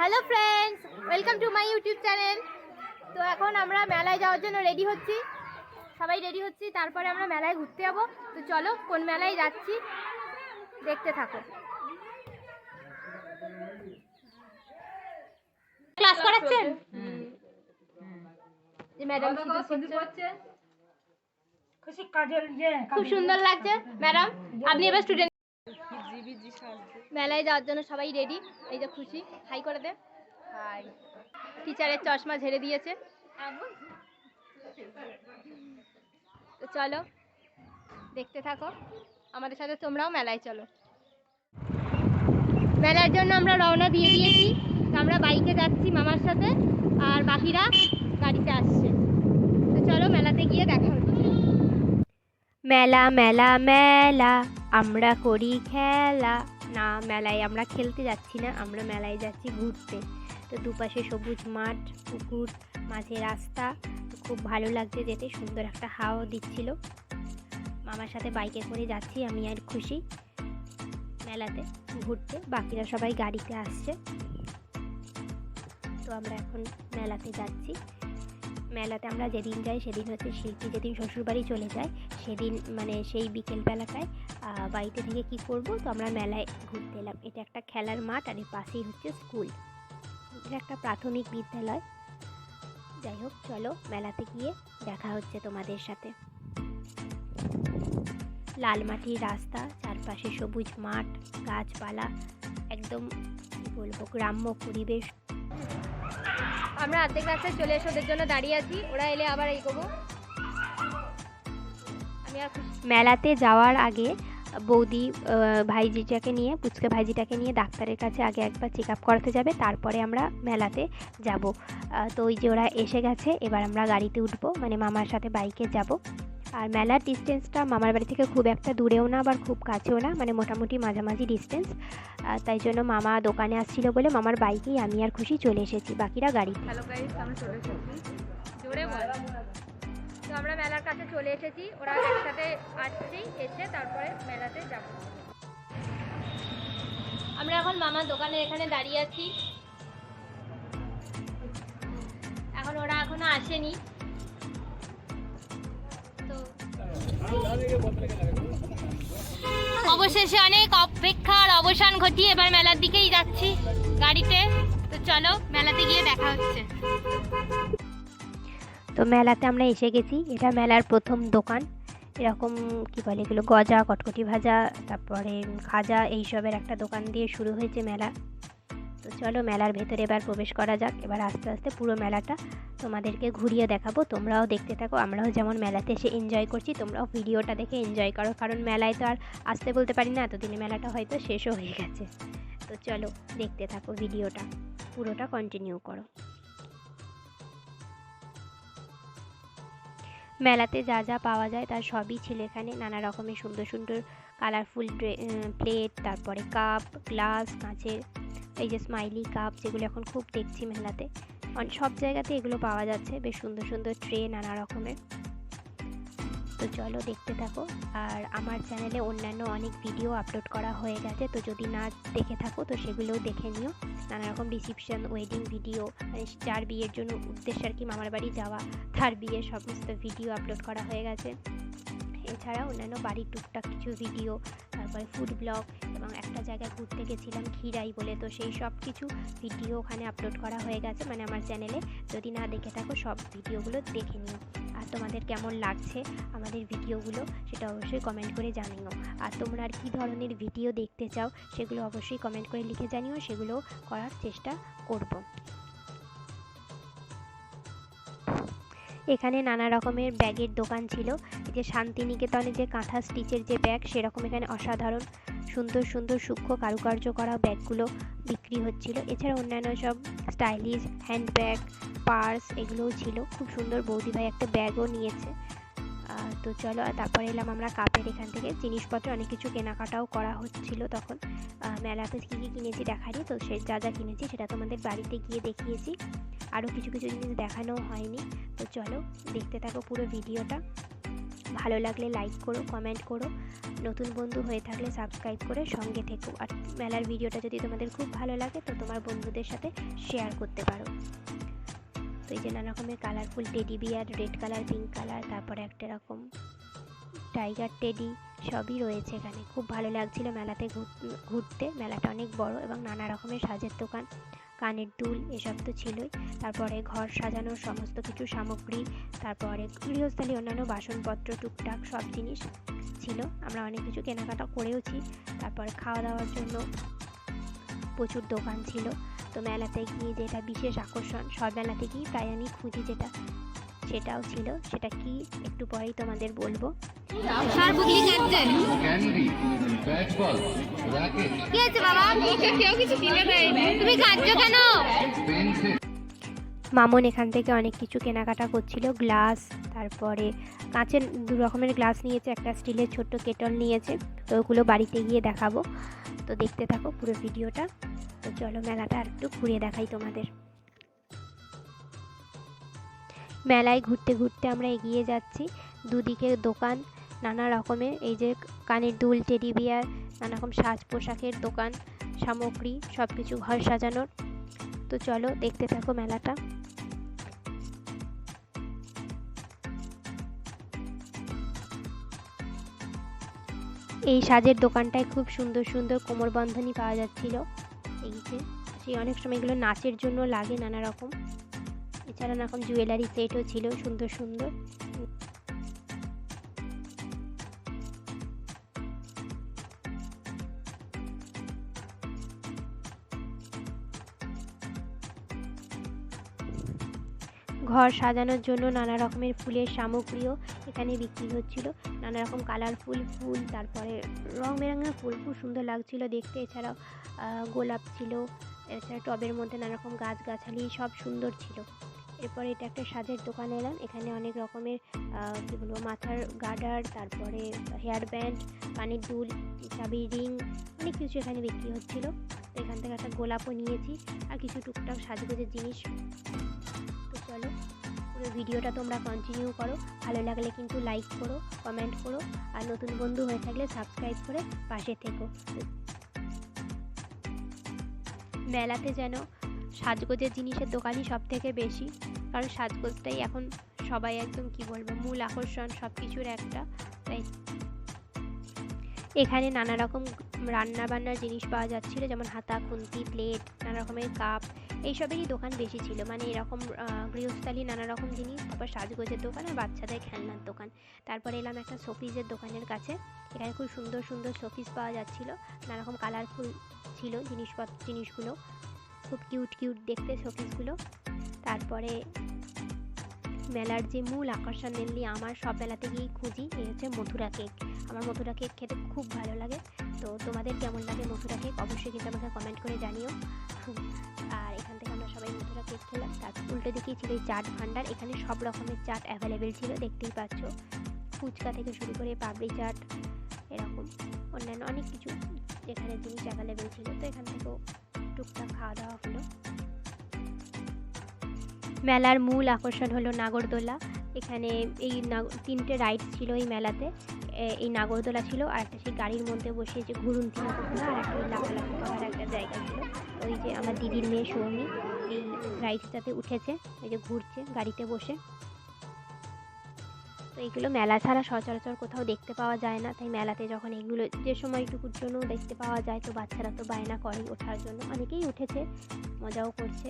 Hello friends, welcome to my YouTube channel. তো এখন আমরা মেলায় যাওয়ার জন্য রেডি হচ্ছি, সবাই রেডি হচ্ছি। তারপরে আমরা মেলায় ঘুরতে যাবো। তো চলো কোন মেলায় যাচ্ছি দেখতে থাকো। ক্লাস করাচ্ছেন? ম্যাডাম খুব সুন্দর লাগছে ম্যাডাম। আপনি এবার স্টুডেন্ট। মেলায় যাওয়ার জন্য সবাই রেডি। এই যে খুশি, হাই করে দে। হাই। টিচারের চশমা ঝেড়ে দিয়েছে। তো চলো দেখতে থাকো, আমাদের সাথে তোমরাও মেলায় চলো। মেলার জন্য আমরা রওনা দিয়ে দিয়েছি। তো আমরা বাইকে যাচ্ছি মামার সাথে, আর বাকিরা গাড়িতে আসছে। তো চলো মেলাতে গিয়ে দেখা হচ্ছে। মেলা মেলা মেলা, আমরা করি খেলা। না, মেলায় আমরা খেলতে যাচ্ছি না, আমরা মেলায় যাচ্ছি ঘুরতে। তো দুপাশে সবুজ মাঠ, পুকুর, মাঝে রাস্তা। খুব ভালো লাগছে যেতে, সুন্দর একটা হাওয়া দিচ্ছিল। মামার সাথে বাইকে করে যাচ্ছি আমি আর খুশি মেলাতে ঘুরতে। বাকিরা সবাই গাড়িতে আসছে। তো আমরা এখন মেলাতে যাচ্ছি। মেলাতে আমরা যেদিন যাই সেদিন হচ্ছে শিল্পী যেদিন শ্বশুরবাড়ি চলে যায় সেদিন, মানে সেই বিকেলবেলাটায় বাড়িতে থেকে কি করব, তো আমরা মেলায় ঘুরতে এলাম। এটা একটা খেলার মাঠ, আর এর পাশেই হচ্ছে স্কুল। এটা একটা প্রাথমিক বিদ্যালয়। যাই হোক, চলো মেলাতে গিয়ে দেখা হচ্ছে তোমাদের সাথে। লাল মাটির রাস্তা, চারপাশে সবুজ মাঠ, গাছপালা, একদম কি বলবো, গ্রাম্য পরিবেশ। আমরা অর্ধেক রাস্তায় চলে এসে ওদের জন্য দাঁড়িয়ে আছি, ওরা এলে আবার এগোবো। আমি আর মেলাতে যাওয়ার আগে বৌদি ভাইজিটাকে নিয়ে, পুচকে ভাইজিটাকে নিয়ে ডাক্তারের কাছে আগে একবার চেক আপ করাতে যাবে, তারপরে আমরা মেলাতে যাব। তো ওই যে ওরা এসে গেছে, এবার আমরা গাড়িতে উঠবো, মানে মামার সাথে বাইকে যাব। আর মেলার ডিস্টেন্সটা মামার বাড়ি থেকে খুব একটা দূরেও না, আবার খুব কাছেও না, মানে মোটামুটি মাঝামাঝি ডিস্টেন্স। তাই জন্য মামা দোকানে আসছিল বলে মামার বাইকেই আমি আর খুশি চলে এসেছি, বাকিরা গাড়িতে। হ্যালো গাইস, আমরা চলে এসেছি। জোরে বল। তো আমরা মেলার কাছে চলে এসেছি, ওরা একসাথে আসছেই, এসে তারপরে মেলাতে যাব। আমরা এখন মামার দোকানের এখানে দাঁড়িয়ে আছি। এখন ওরা এখনো আসেনি। অবশেষে অনেক অপেক্ষার অবসান ঘটিয়ে এবার মেলার দিকেই যাচ্ছি গাড়িতে। তো চলো মেলাতে গিয়ে দেখা হচ্ছে। তো মেলাতে আমরা এসে গেছি। এটা মেলার প্রথম দোকান। এরকম কি বলে এগুলো, গজা, কটকটি ভাজা, তারপরে খাজা, এইসবের একটা দোকান দিয়ে শুরু হয়েছে মেলা। তো চলো মেলার ভেতরে এবার প্রবেশ করা যাক। এবার আস্তে আস্তে পুরো মেলাটা তোমাদেরকে ঘুরিয়ে দেখাবো, তোমরাও দেখতে থাকো। আমরাও যেমন মেলাতে এসে এনজয় করছি, তোমরাও ভিডিওটা দেখে এনজয় করো, কারণ মেলায় তো আর আসতে বলতে পারি না, এতদিনে মেলাটা হয়তো শেষও হয়ে গেছে। তো চলো দেখতে থাকো, ভিডিওটা পুরোটা কন্টিনিউ করো। মেলাতে যা যা পাওয়া যায় তার সবই ছিল এখানে। নানা রকমের সুন্দর সুন্দর কালারফুল প্লেট, তারপরে কাপ, গ্লাস, কাঁচের, এই যে স্মাইলি কাপ, যেগুলো এখন খুব দেখছি মেলাতে, সব জায়গাতে এগুলো পাওয়া যাচ্ছে। বেশ সুন্দর সুন্দর ট্রে নানা রকমের। তো চলো দেখতে থাকো। আর আমার চ্যানেলে অন্যান্য অনেক ভিডিও আপলোড করা হয়ে গেছে, তো যদি না দেখে থাকো তো সেগুলোও দেখে নিও। নানা রকম রিসিপশন, ওয়েডিং ভিডিও, মানে যার বিয়ের জন্য উদ্দেশ্য আর কি মামার বাড়ি যাওয়া, তার বিয়ের সমস্ত ভিডিও আপলোড করা হয়ে গেছে। এছাড়া অন্যান্য বাড়ির টুকটাক কিছু ভিডিও, তারপরে ফুড ব্লগ, এবং একটা জায়গায় ঘুরতে গেছিলাম ক্ষীরাই বলে, তো সেই সব কিছু ভিডিও ওখানে আপলোড করা হয়ে গেছে, মানে আমার চ্যানেলে। যদি না দেখে থাকো সব ভিডিওগুলো দেখে নিও। আর তোমাদের কেমন লাগছে আমাদের ভিডিওগুলো সেটা অবশ্যই কমেন্ট করে জানিও। আর তোমরা আর কী ধরনের ভিডিও দেখতে চাও সেগুলো অবশ্যই কমেন্ট করে লিখে জানিও, সেগুলো করার চেষ্টা করব। এখানে নানা রকমের ব্যাগের দোকান ছিল। এই যে শান্তিনিকেতনে যে কাঁথা স্টিচের যে ব্যাগ, সেরকম এখানে অসাধারণ সুন্দর সুন্দর সূক্ষ্ম কারুকার্য করা ব্যাগগুলো বিক্রি হচ্ছিল। এছাড়া অন্যান্য সব স্টাইলিশ হ্যান্ডব্যাগ, পার্স, এগুলোও ছিল। খুব সুন্দর, বৌদি ভাই একটা ব্যাগও নিয়েছে। তো চলো, তারপরে এলাম আমরা কাপের এখান থেকে। জিনিসপত্র অনেক কিছু কেনাকাটাও করা হচ্ছিল তখন। মেলাতে কী কী কিনেছি দেখারি, তো সে যা যা কিনেছি সেটা তোমাদের বাড়িতে গিয়ে দেখিয়েছি। আরও কিছু কিছু জিনিস দেখানো হয়নি। তো চলো দেখতে থাকো পুরো ভিডিওটা। ভালো লাগলে লাইক করো, কমেন্ট করো, নতুন বন্ধু হয়ে থাকলে সাবস্ক্রাইব করে সঙ্গে থেকো। আর মেলার ভিডিওটা যদি তোমাদের খুব ভালো লাগে তো তোমার বন্ধুদের সাথে শেয়ার করতে পারো। তো এই যে নানা রকমের colourful teddy bear, red colour, pink colour, তারপরে একটা রকম টাইগার টেডি, সবই রয়েছে এখানে। খুব ভালো লাগছিল মেলাতে ঘুরতে। মেলাটা অনেক বড় এবং নানা রকমের সাজের দোকান, কানের দুল এসব তো ছিলই। তারপরে ঘর সাজানোর সমস্ত কিছু সামগ্রী, তারপরে গৃহস্থালী অন্যান্য বাসনপত্র, টুকটাক সব জিনিস ছিল। আমরা অনেক কিছু কেনাকাটা করেওছি। তারপরে খাওয়া দাওয়ার জন্য প্রচুর দোকান ছিল। তো মেলাতে গিয়ে যেটা বিশেষ আকর্ষণ, সব মেলাতে গিয়ে প্রায় আমি খুঁজি যেটা, সেটাও ছিল। সেটা কি একটু পরেই তোমাদের বলবো। মামন এখান থেকে অনেক কিছু কেনাকাটা করছিল, গ্লাস, তারপরে কাঁচের 2 রকমের গ্লাস নিয়েছে, একটা স্টিলের ছোট্ট কেটল নিয়েছে। তো ওগুলো বাড়িতে গিয়ে দেখাবো। তো দেখতে থাকো পুরো ভিডিওটা। তো চলো মেলাটা আর একটু ঘুরিয়ে দেখাই তোমাদের। মেলায় ঘুরতে ঘুরতে আমরা এগিয়ে যাচ্ছি। দুদিকে দোকান নানা রকমের, এই যে কানের দুল, টেডি বিয়ার, নানা রকম সাজ পোশাকের দোকান, সামগ্রী, সব কিছু ঘর সাজানোর। তো চলো দেখতে থাকো মেলাটা। এই সাজের দোকানটায় খুব সুন্দর সুন্দর কোমরবন্ধনী পাওয়া যাচ্ছিল। এই যে সেই অনেক সময় এগুলো নাচের জন্য লাগে নানা রকম। এছাড়া নানা রকম জুয়েলারি সেটও ছিল সুন্দর সুন্দর। ঘর সাজানোর জন্য নানা রকমের ফুলের সামগ্রীও এখানে বিক্রি হচ্ছিল। নানা রকম কালারফুল ফুল, তারপরে রং বেরঙের ফুল, খুব সুন্দর লাগছিল দেখতে। এছাড়াও গোলাপ ছিল, এছাড়া টবের মধ্যে নানা রকম গাছগাছালি সব সুন্দর ছিল। এরপরে এটা একটা সাজের দোকানে এলাম। এখানে অনেক রকমের কী বলবো, মাথার গার্ডার, তারপরে হেয়ার ব্যান্ড, কানের দুল, চাবির রিং, অনেক কিছু এখানে বিক্রি হচ্ছিল। তো এখান থেকে একটা গোলাপও নিয়েছি আর কিছু টুকটাক সাজগোজের জিনিস। তো চলো পুরো ভিডিওটা তোমরা কন্টিনিউ করো। ভালো লাগলে কিন্তু লাইক করো, কমেন্ট করো, আর নতুন বন্ধু হয়ে থাকলে সাবস্ক্রাইব করে পাশে থেকো। মেলাতে যেন সাজগোজের জিনিসের দোকানই সব থেকে বেশি, কারণ সাজগোজটাই এখন সবাই একদম কি বলবো মূল আকর্ষণ সব কিছুর একটা। তাই এখানে নানা রকম রান্না বান্নার জিনিস পাওয়া যাচ্ছিলো, যেমন হাতা, খুন্তি, প্লেট, নানা রকমের কাপ, এইসবেরই দোকান বেশি ছিল। মানে এরকম গৃহস্থালী নানা রকম জিনিস, তারপর সাজগোজের দোকান আর বাচ্চাদের খেলনার দোকান। তারপরে এলাম একটা শোপিসের দোকানের কাছে। এখানে খুব সুন্দর সুন্দর শোপিস পাওয়া যাচ্ছিলো, নানা রকম কালারফুল ছিল জিনিসগুলো, খুব কিউট কিউট দেখতে শোপিসগুলো। তারপরে মেলার যে মূল আকর্ষণ, মেনলি আমার সব মেলাতে গিয়েই খুঁজি, এই হচ্ছে মথুরা কেক। আমার মথুরা কেক খেতে খুব ভালো লাগে। তো তোমাদের কেমন লাগে মথুরা কেক অবশ্যই কিন্তু আমাকে কমেন্ট করে জানিও। আর এখান থেকে আমরা সবাই মথুরা কেক খেলাম। তারপর উল্টো দিকেই ছিল এই চাট ভান্ডার। এখানে সব রকমের চাট অ্যাভেলেবেল ছিল, দেখতেই পাচ্ছ। ফুচকা থেকে শুরু করে পাপড়ি চাট, এরকম অন্যান্য অনেক কিছু এখানে জিনিস অ্যাভেলেবেল ছিল। তো এখান থেকেও টুকটাক খাওয়া দাওয়া হলো। মেলার মূল আকর্ষণ হলো নাগরদোলা। এখানে এই 3টে রাইড ছিল এই মেলাতে। এই নাগরদোলা ছিল, আর একটা সেই গাড়ির মধ্যে বসে যে ঘুরুন্তি মতো ঘোরা, আর একটা লাফালাফি করার একটা জায়গা ছিল। ওই যে আমার দিদির মেয়ে সৌমি এই রাইডসটাতে উঠেছে, এই যে ঘুরছে গাড়িতে বসে। তো এইগুলো মেলা ছাড়া সচরাচর কোথাও দেখতে পাওয়া যায় না। তাই মেলাতে যখন এগুলো যে সময়টুকুর জন্য দেখতে পাওয়া যায়, তো বাচ্চারা তো বায়না করেই ওঠার জন্য। অনেকেই উঠেছে, মজাও করছে।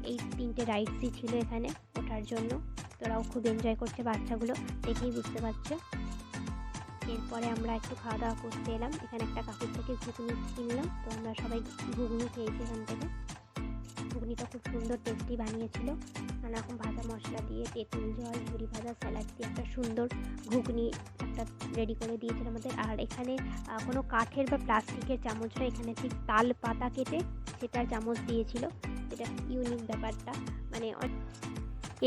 এই 3টে রাইডসই ছিল এখানে ওঠার জন্য। তোরাও খুব এনজয় করছে বাচ্চাগুলো, দেখেই বুঝতে পারছো। এরপরে আমরা একটু খাওয়া দাওয়া করতে এলাম। এখানে একটা কাকুর থেকে ঘুগনি কিনলাম। তো আমরা সবাই ঘুগনি খেয়েছি এখান থেকে। ঘুগনিটা খুব সুন্দর টেস্টি বানিয়েছিল, নানা রকম ভাজা মশলা দিয়ে, তেঁতুল জল, ঝুরি ভাজা, স্যালাড দিয়ে একটা সুন্দর ঘুগনি একটা রেডি করে দিয়েছিল আমাদের। আর এখানে কোনো কাঠের বা প্লাস্টিকের চামচ নয়, এখানে ঠিক তাল পাতা কেটে সেটার চামচ দিয়েছিল, যেটা ইউনিক ব্যাপারটা। মানে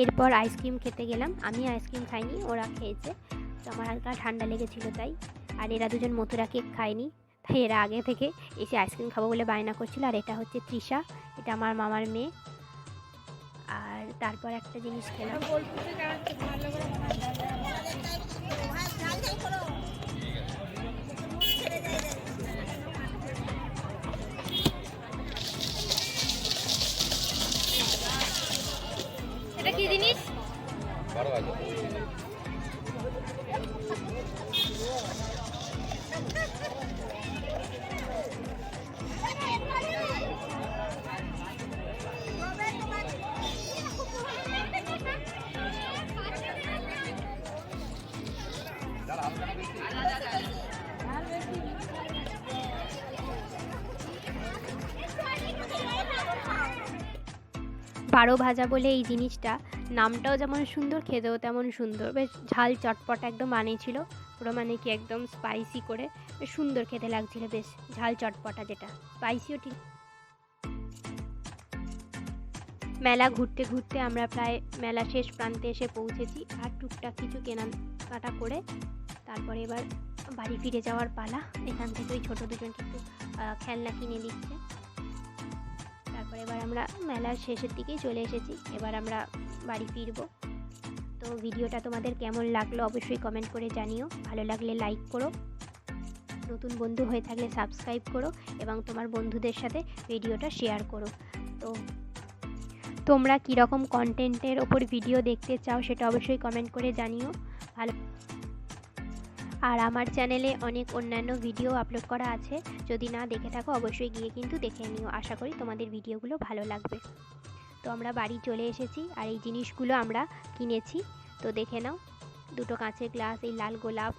এরপর আইসক্রিম খেতে গেলাম। আমি আইসক্রিম খাইনি, ওরা খেয়েছে। তো আমার হালকা ঠান্ডা লেগেছিল তাই। আর এরা দুজন মথুরা কেক খায়নি, তাই এরা আগে থেকে এসে আইসক্রিম খাবো বলে বায়না করছিল। আর এটা হচ্ছে তৃষা, এটা আমার মামার মেয়ে। আর তারপর একটা জিনিস খেলাম, এটা কি জিনিস? বারো ভাজা বলে এই জিনিসটা, নামটাও যেমন সুন্দর, খেতেও তেমন সুন্দর, বেশ ঝাল চটপটা একদম বানিয়েছিল, পুরো মানে কি একদম স্পাইসি করে, বেশ সুন্দর খেতে লাগছিল, বেশ ঝাল চটপটা, যেটা স্পাইসিও ঠিক। মেলা ঘুরতে ঘুরতে আমরা প্রায় মেলা শেষ প্রান্তে এসে পৌঁছেছি, আর টুকটাক কিছু কেনাকাটা করে তারপরে এবার বাড়ি ফিরে যাওয়ার পালা। এখান থেকে ওই ছোটো দুজন কিন্তু খেলনা কিনে দিচ্ছে। তারপরে এবার আমরা মেলার শেষের দিকেই চলে এসেছি, এবার আমরা বাড়ি ফিরবো। তো ভিডিওটা তোমাদের কেমন লাগলো অবশ্যই কমেন্ট করে জানিও, ভালো লাগলে লাইক করো, নতুন বন্ধু হয়ে থাকলে সাবস্ক্রাইব করো এবং তোমার বন্ধুদের সাথে ভিডিওটা শেয়ার করো। তো তোমরা কীরকম কন্টেন্টের ওপর ভিডিও দেখতে চাও সেটা অবশ্যই কমেন্ট করে জানিও। ভালো, আর আমার চ্যানেলে অনেক অন্যান্য ভিডিও আপলোড করা আছে, যদি না দেখে থাকো অবশ্যই গিয়ে কিন্তু দেখে নিও, আশা করি তোমাদের ভিডিওগুলো ভালো লাগবে। তো আমরা বাড়ি চলে এসেছি, আর এই জিনিসগুলো আমরা কিনেছি, তো দেখে নাও। দুটো কাঁচের গ্লাস, এই লাল গোলাপ,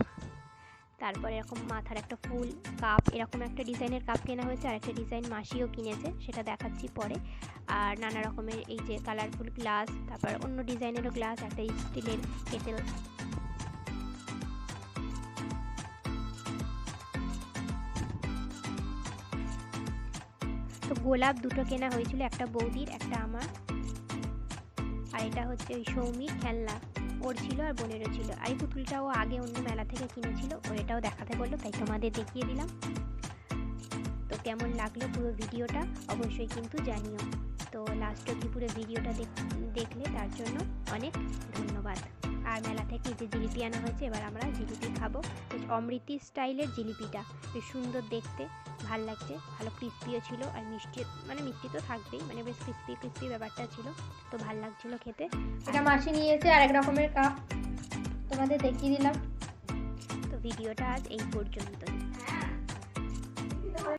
তারপরে এরকম মাথার একটা ফুল, কাপ, এরকম একটা ডিজাইনের কাপ কেনা হয়েছে, আর একটা ডিজাইন মাসিও কিনেছে, সেটা দেখাচ্ছি পরে। আর নানা রকমের এই যে কালারফুল গ্লাস, তারপর অন্য ডিজাইনেরও গ্লাস, একটা স্টিলের কেটেল। তো গোলাপ দুটো কেনা হয়েছিল, একটা বৌদির, একটা আমার। আর এটা হচ্ছে ওই সৌমির খেলনা, ওর ছিল আর বোনেরও ছিল। আর এই পুতুলটাও আগে অন্য মেলা থেকে কিনেছিল, ও এটাও দেখাতে বললো, তাই তোমাদের দেখিয়ে দিলাম। তো কেমন লাগলো পুরো ভিডিওটা অবশ্যই কিন্তু জানিও। তো লাস্ট অবধি পুরো ভিডিওটা দেখলে তার জন্য অনেক ধন্যবাদ। আর মেলা থেকে যে জিলিপি আনা হয়েছে, এবার আমরা জিলিপি খাবো। বেশ অমৃতি স্টাইলের জিলিপিটা, বেশ সুন্দর দেখতে, ভাল লাগছে, ভালো ক্রিস্পিও ছিল, আর মিষ্টি, মানে মিষ্টি তো থাকবেই, মানে বেশ ক্রিস্পি ক্রিস্পি ব্যাপারটা ছিল, তো ভাল লাগছিলো খেতে। এটা মাসি নিয়েছে আর এক রকমের কাপ, তোমাদের দেখিয়ে দিলাম। তো ভিডিওটা আজ এই পর্যন্তই।